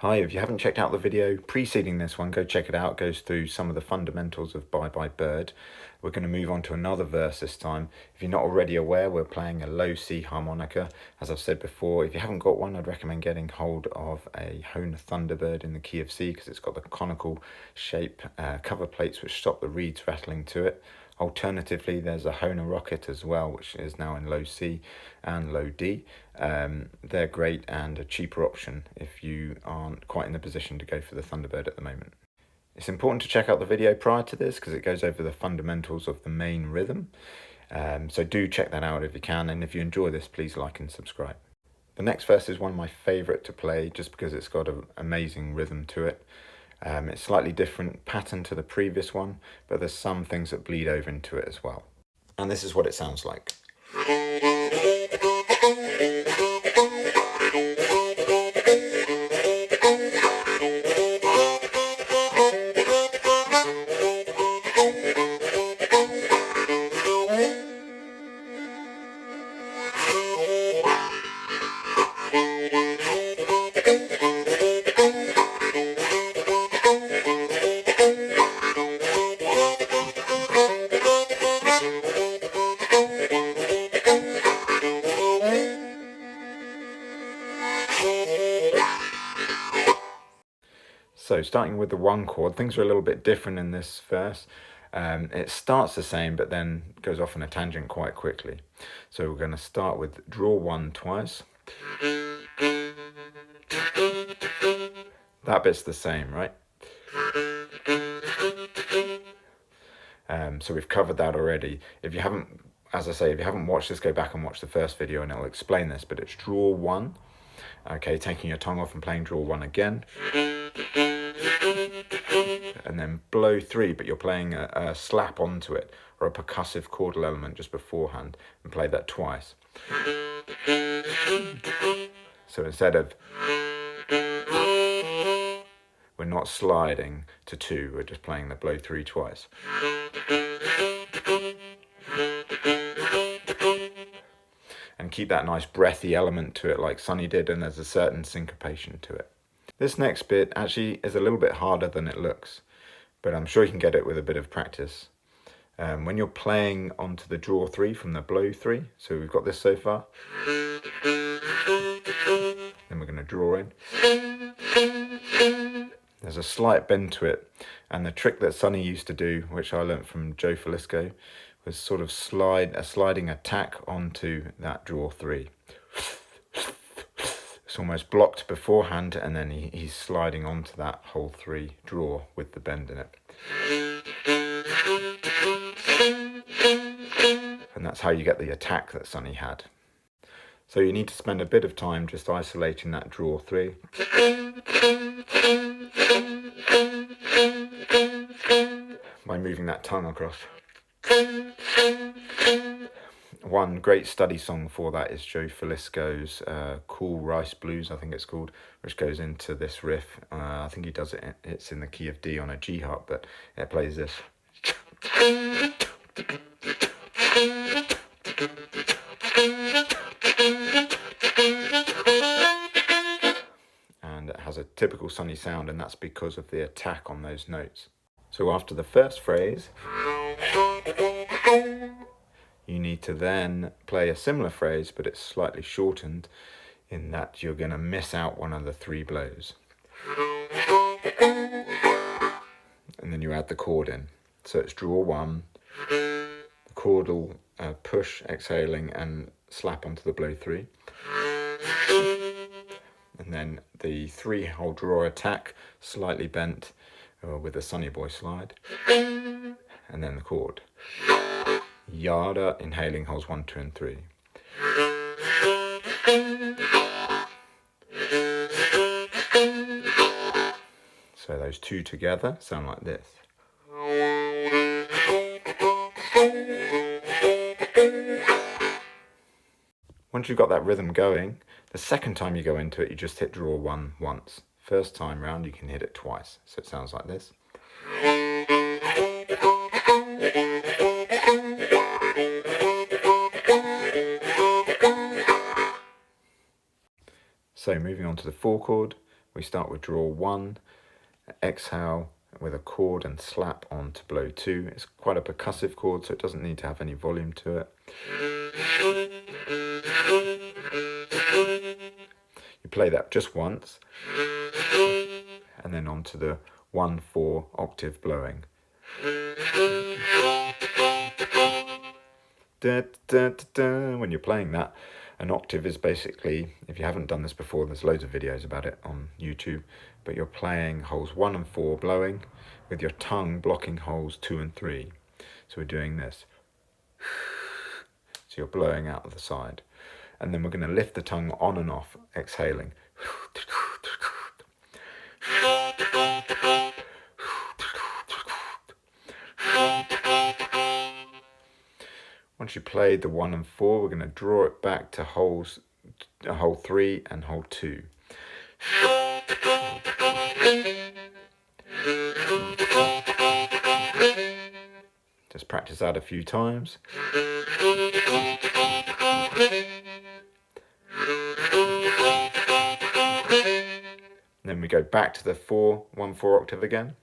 Hi, if you haven't checked out the video preceding this one, go check it out. It goes through some of the fundamentals of Bye Bye Bird. We're going to move on to another verse this time. If you're not already aware, we're playing a low C harmonica. As I've said before, if you haven't got one, I'd recommend getting hold of a Hone Thunderbird in the key of C because it's got the conical shape cover plates which stop the reeds rattling to it. Alternatively, there's a Hone Rocket as well, which is now in low C and low D. They're great and a cheaper option if you aren't quite in the position to go for the Thunderbird at the moment. It's important to check out the video prior to this because it goes over the fundamentals of the main rhythm. So do check that out if you can, and if you enjoy this, please like and subscribe. The next verse is one of my favourite to play just because it's got an amazing rhythm to it. It's slightly different pattern to the previous one, but there's some things that bleed over into it as well. And this is what it sounds like. So starting with the one chord, things are a little bit different in this verse. It starts the same, but then goes off on a tangent quite quickly. So we're going to start with draw one twice. That bit's the same, right? So we've covered that already. If you haven't, as I say, if you haven't watched this, go back and watch the first video and it'll explain this, but it's draw one. Okay, taking your tongue off and playing draw one again. And then blow three, but you're playing a slap onto it or a percussive chordal element just beforehand, and play that twice. So instead of, we're not sliding to two, we're just playing the blow three twice. And keep that nice breathy element to it like Sonny did, and there's a certain syncopation to it. This next bit actually is a little bit harder than it looks, but I'm sure you can get it with a bit of practice. When you're playing onto the draw three from the blow three, so we've got this so far, then we're going to draw in. There's a slight bend to it, and the trick that Sonny used to do, which I learnt from Joe Falisco, was sort of sliding attack onto that draw three. It's almost blocked beforehand, and then he's sliding onto that whole three draw with the bend in it. And that's how you get the attack that Sonny had. So you need to spend a bit of time just isolating that draw three. By moving that tongue across. One great study song for that is Joe Falisco's Cool Rice Blues, I think it's called, which goes into this riff. I think he does it, it's in the key of D on a G harp, but it plays this. And it has a typical Sonny sound, and that's because of the attack on those notes. So after the first phrase, you need to then play a similar phrase, but it's slightly shortened in that you're going to miss out one of the three blows. And then you add the chord in. So it's draw one, the chord will push, exhaling, and slap onto the blow three. And then the three-hole draw attack, slightly bent with a Sonny Boy slide. And then the chord. Yada, inhaling holes 1, 2, and 3. So those two together sound like this. Once you've got that rhythm going, the second time you go into it, you just hit draw one once. First time round, you can hit it twice. So it sounds like this. So moving on to the four chord, We start with draw 1, exhale with a chord and slap on to blow 2. It's quite a percussive chord, so it doesn't need to have any volume to it. You play that just once, and then on to the 1/4 octave blowing. Da, da, da, da. When you're playing that, an octave is basically, if you haven't done this before, there's loads of videos about it on YouTube, but you're playing holes 1 and 4 blowing with your tongue blocking holes 2 and 3. So we're doing this. So you're blowing out of the side. And then we're going to lift the tongue on and off, exhaling. Once you played the 1 and 4, we're going to draw it back to hole 3 and hole 2. Just practice that a few times. Then we go back to the 1/4 octave again.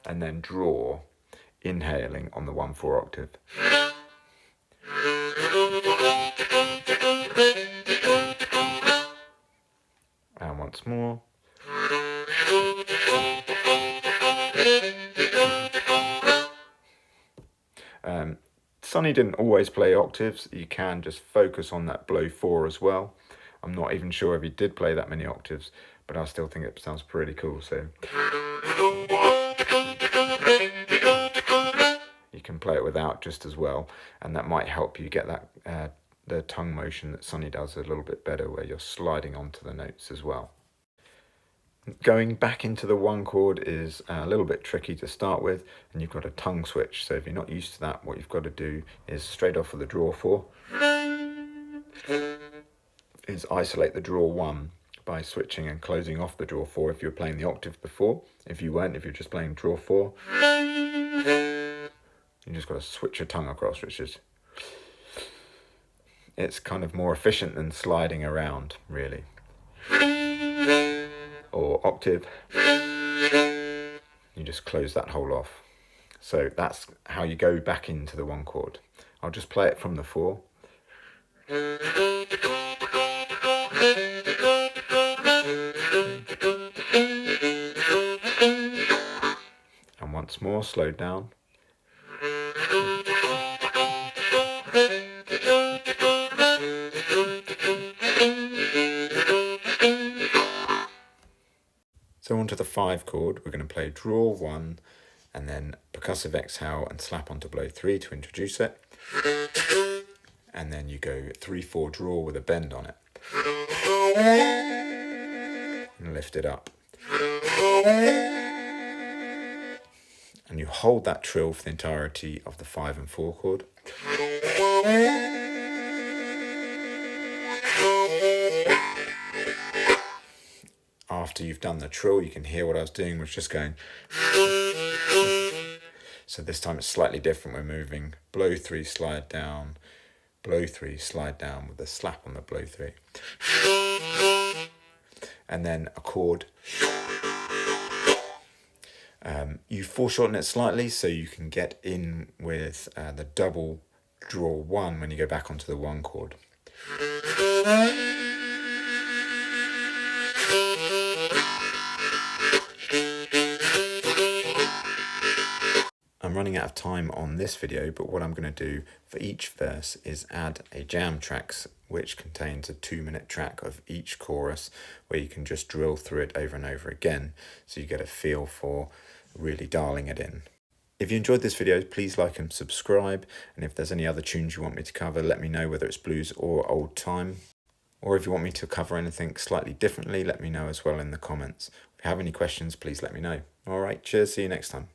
And then draw, inhaling on the 1/4 octave. And once more. Sonny didn't always play octaves. You can just focus on that blow 4 as well. I'm not even sure if he did play that many octaves, but I still think it sounds pretty cool. So you can play it without just as well, and that might help you get that the tongue motion that Sonny does a little bit better, where you're sliding onto the notes as well. Going back into the 1 chord is a little bit tricky to start with, and you've got a tongue switch. So if you're not used to that, what you've got to do is straight off of the draw 4 is isolate the draw 1 by switching and closing off the draw 4 if you were playing the octave before. If you weren't, if you're just playing draw 4, you just got to switch your tongue across, which is, it's kind of more efficient than sliding around, really. Or octave, you just close that hole off. So that's how you go back into the 1 chord. I'll just play it from the 4. And once more, slowed down. So onto the 5 chord, we're going to play draw 1 and then percussive exhale and slap onto blow 3 to introduce it. And then you go 3/4 draw with a bend on it. And lift it up. And you hold that trill for the entirety of the 5 and 4 chord. After you've done the trill, you can hear what I was doing, was just going. So this time it's slightly different. We're moving blow 3, slide down, blow 3, slide down with a slap on the blow 3. And then a chord. You foreshorten it slightly so you can get in with the double draw 1 when you go back onto the 1 chord. I'm running out of time on this video, but what I'm going to do for each verse is add a jam tracks, which contains a 2-minute track of each chorus, where you can just drill through it over and over again, so you get a feel for really dialing it in. If you enjoyed this video, please like and subscribe, and if there's any other tunes you want me to cover, let me know, whether it's blues or old time. Or if you want me to cover anything slightly differently, let me know as well in the comments. If you have any questions, please let me know. Alright, cheers, see you next time.